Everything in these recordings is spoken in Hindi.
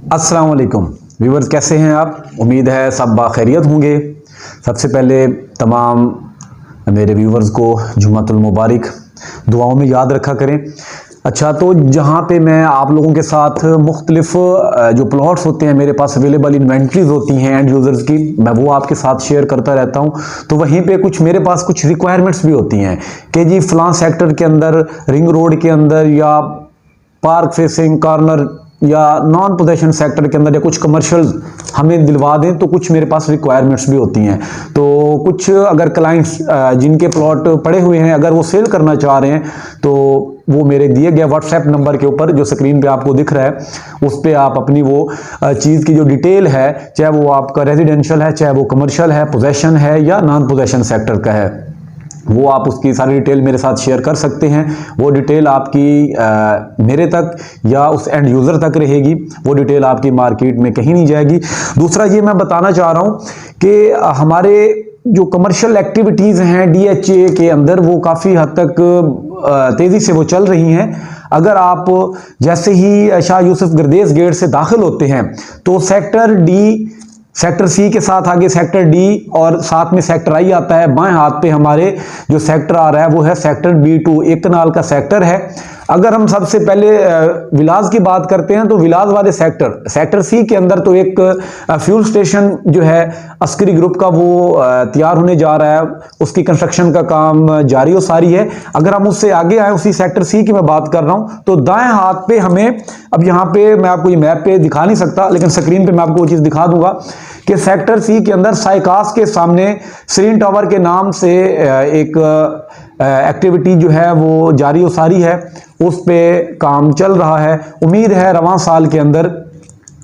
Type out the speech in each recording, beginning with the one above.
अस्सलाम वालेकुम व्यूवर्स, कैसे हैं आप? उम्मीद है सब बाखैरियत होंगे। सबसे पहले तमाम मेरे व्यूवर्स को जुम्मतुल मुबारक, दुआओं में याद रखा करें। अच्छा, तो जहाँ पे मैं आप लोगों के साथ मुख्तलिफ जो प्लॉट्स होते हैं, मेरे पास अवेलेबल इन्वेंट्रीज होती हैं एंड यूज़र्स की, मैं वो आपके साथ शेयर करता रहता हूँ। तो वहीं पे कुछ मेरे पास कुछ रिक्वायरमेंट्स भी होती हैं कि जी फ़लाँ सेक्टर के अंदर, रिंग रोड के अंदर या पार्क फेसिंग कॉर्नर या नॉन पोजेशन सेक्टर के अंदर या कुछ कमर्शियल हमें दिलवा दें, तो कुछ मेरे पास रिक्वायरमेंट्स भी होती हैं। तो कुछ अगर क्लाइंट्स जिनके प्लॉट पड़े हुए हैं, अगर वो सेल करना चाह रहे हैं, तो वो मेरे दिए गए व्हाट्सएप नंबर के ऊपर जो स्क्रीन पे आपको दिख रहा है, उस पर आप अपनी वो चीज़ की जो डिटेल है, चाहे वो आपका रेजिडेंशियल है, चाहे वो कमर्शियल है, पोजेशन है या नॉन पोजेशन सेक्टर का है, वो आप उसकी सारी डिटेल मेरे साथ शेयर कर सकते हैं। वो डिटेल आपकी मेरे तक या उस एंड यूज़र तक रहेगी, वो डिटेल आपकी मार्केट में कहीं नहीं जाएगी। दूसरा ये मैं बताना चाह रहा हूँ कि हमारे जो कमर्शियल एक्टिविटीज़ हैं DHA के अंदर, वो काफ़ी हद तक तेज़ी से वो चल रही हैं। अगर आप जैसे ही शाह यूसुफ गर्देस गेट से दाखिल होते हैं, तो सेक्टर डी, सेक्टर सी के साथ आगे सेक्टर डी और साथ में सेक्टर आई आता है। बाएं हाथ पे हमारे जो सेक्टर आ रहा है वो है सेक्टर B2, एक कनाल का सेक्टर है। अगर हम सबसे पहले विलास की बात करते हैं, तो विलास वाले सेक्टर सी के अंदर तो एक फ्यूल स्टेशन जो है अस्करी ग्रुप का, वो तैयार होने जा रहा है, उसकी कंस्ट्रक्शन का काम जारी और सारी है। अगर हम उससे आगे आए, उसी सेक्टर सी की मैं बात कर रहा हूं, तो दाएं हाथ पे हमें, अब यहाँ पे मैं आपको ये मैप पे दिखा नहीं सकता, लेकिन स्क्रीन पे मैं आपको वो चीज़ दिखा दूंगा कि सेक्टर सी के अंदर साइकास के सामने सीरीन टावर के नाम से एक एक्टिविटी जो है वो जारी और सारी है, उस पे काम चल रहा है। उम्मीद है रवां साल के अंदर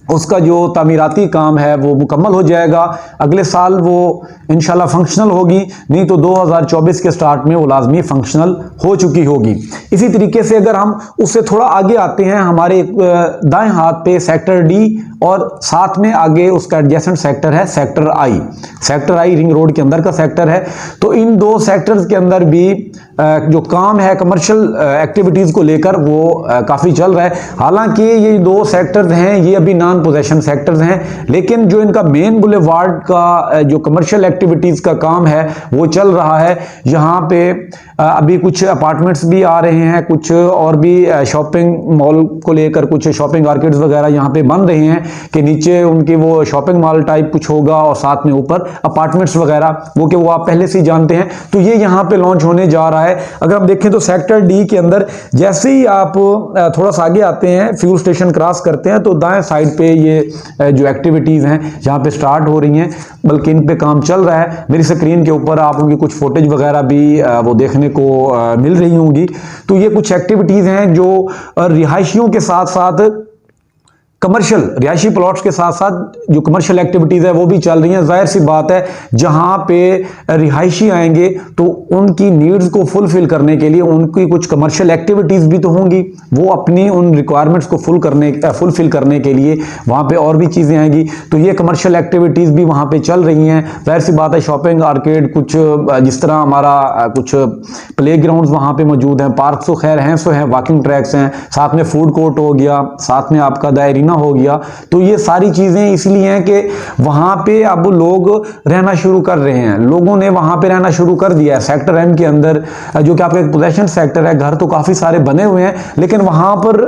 उसका जो तामीराती काम है वो मुकम्मल हो जाएगा। अगले साल वो इंशाल्लाह फंक्शनल होगी, नहीं तो 2024 के स्टार्ट में वो लाजमी फंक्शनल हो चुकी होगी। इसी तरीके से अगर हम उससे थोड़ा आगे आते हैं, हमारे दाएं हाथ पे सेक्टर डी और साथ में आगे उसका एडजेसेंट सेक्टर है सेक्टर आई। सेक्टर आई रिंग रोड के अंदर का सेक्टर है। तो इन दो सेक्टर्स के अंदर भी जो काम है कमर्शियल एक्टिविटीज़ को लेकर, वो काफ़ी चल रहा है। हालांकि ये दो सेक्टर्स हैं, ये अभी नॉन पोजेशन सेक्टर्स हैं, लेकिन जो इनका मेन बुलेवार्ड का जो कमर्शियल एक्टिविटीज़ का काम है वो चल रहा है। यहाँ पे अभी कुछ अपार्टमेंट्स भी आ रहे हैं, कुछ और भी शॉपिंग मॉल को लेकर कुछ शॉपिंग आर्केड्स वगैरह यहाँ पे बन रहे हैं कि नीचे उनकी वो शॉपिंग मॉल टाइप कुछ होगा और साथ में ऊपर अपार्टमेंट्स वगैरह, वो कि वो आप पहले से ही जानते हैं। तो ये यहाँ पे लॉन्च होने जा रहा है। अगर हम देखें तो सेक्टर डी के अंदर जैसे ही आप थोड़ा सा आगे आते हैं, फ्यूल स्टेशन क्रॉस करते हैं, तो दाएं साइड पे ये जो एक्टिविटीज़ हैं जहाँ पे स्टार्ट हो रही हैं, बल्कि इन पे काम चल रहा है। मेरी स्क्रीन के ऊपर आप उनकी कुछ फुटेज वगैरह भी वो देखने को मिल रही होंगी। तो ये कुछ एक्टिविटीज़ हैं जो रिहायशियों के साथ साथ कमर्शियल रिहायशी प्लॉट्स के साथ साथ जो कमर्शियल एक्टिविटीज़ है वो भी चल रही हैं। जाहिर सी बात है, जहां पे रिहायशी आएंगे तो उनकी नीड्स को फुलफिल करने के लिए उनकी कुछ कमर्शियल एक्टिविटीज़ भी तो होंगी। वो अपनी उन रिक्वायरमेंट्स को फुलफिल करने के लिए वहां पे और भी चीज़ें आएंगी। तो ये कमर्शियल एक्टिविटीज़ भी वहां पे चल रही हैं। जाहिर सी बात है, शॉपिंग आर्केड, कुछ जिस तरह हमारा कुछ प्ले ग्राउंड वहाँ पर मौजूद हैं, पार्क तो खैर हैं, सो हैं, वॉकिंग ट्रैक्स हैं, साथ में फूड कोर्ट हो गया, साथ में आपका दायरीना हो गया। तो ये सारी चीजें इसलिए हैं कि वहां पे अब लोग रहना शुरू कर रहे हैं, लोगों ने वहां पे रहना शुरू कर दिया है। सेक्टर एम के अंदर जो कि आपका एक पोजेशन सेक्टर है, घर तो काफी सारे बने हुए हैं, लेकिन वहां पर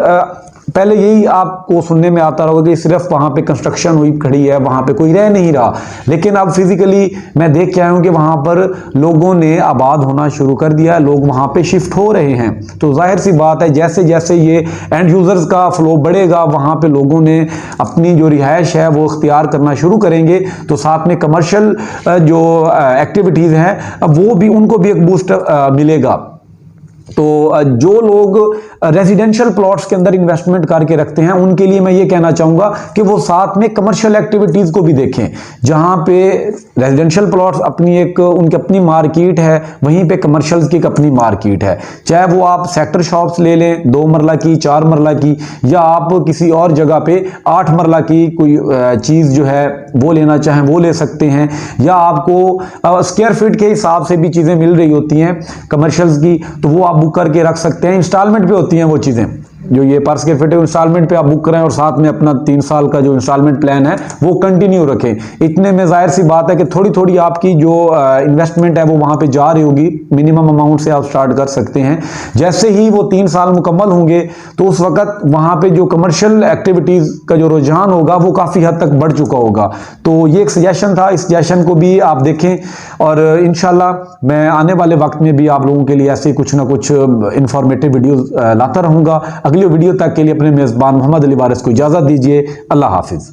पहले यही आपको सुनने में आता होगा कि सिर्फ वहां पे कंस्ट्रक्शन हुई खड़ी है, वहां पे कोई रह नहीं रहा। लेकिन अब फिजिकली मैं देख के आया हूं कि वहां पर लोगों ने आबाद होना शुरू कर दिया, लोग वहां पे शिफ्ट हो रहे हैं। तो जाहिर सी बात है, जैसे जैसे ये एंड यूजर्स का फ्लो बढ़ेगा, वहां पे लोगों ने अपनी जो रिहायश है वो इख्तियार करना शुरू करेंगे। तो साथ में कमर्शियल जो एक्टिविटीज़ हैं, अब वो भी, उनको भी एक बूस्ट मिलेगा। तो जो लोग रेजिडेंशियल प्लॉट्स के अंदर इन्वेस्टमेंट करके रखते हैं, उनके लिए मैं ये कहना चाहूँगा कि वो साथ में कमर्शियल एक्टिविटीज़ को भी देखें। जहाँ पे रेजिडेंशियल प्लॉट्स अपनी एक उनकी अपनी मार्केट है, वहीं पे कमर्शियल की एक अपनी मार्केट है। चाहे वो आप सेक्टर शॉप्स ले लें 2 मरला की, 4 मरला की, या आप किसी और जगह पे 8 मरला की कोई चीज़ जो है वो लेना चाहें वो ले सकते हैं, या आपको स्क्वायर फीट के हिसाब से भी चीज़ें मिल रही होती हैं कमर्शियल्स की, तो वो आप बुक करके रख सकते हैं। इंस्टॉलमेंट पे होती हैं वो चीज़ें। जो ये पर स्क्वायर फीट इंस्टॉलमेंट पे आप बुक कराएं और साथ में अपना 3 साल का जो इंस्टॉलमेंट प्लान है वो कंटिन्यू रखें। इतने में जाहिर सी बात है कि थोड़ी थोड़ी आपकी जो इन्वेस्टमेंट है वो वहां पे जा रही होगी। मिनिमम अमाउंट से आप स्टार्ट कर सकते हैं। जैसे ही वो 3 साल मुकम्मल होंगे तो उस वक्त वहां पे जो कमर्शियल एक्टिविटीज का जो रुझान होगा वो काफी हद तक बढ़ चुका होगा। तो ये एक सजेशन था, इस सजेशन को भी आप देखें और इंशाल्लाह मैं आने वाले वक्त में भी आप लोगों के लिए ऐसे कुछ ना कुछ इंफॉर्मेटिव वीडियो लाता रहूंगा। अगली वीडियो तक के लिए अपने मेजबान मोहम्मद अली वारिस को इजाजत दीजिए। अल्लाह हाफिज।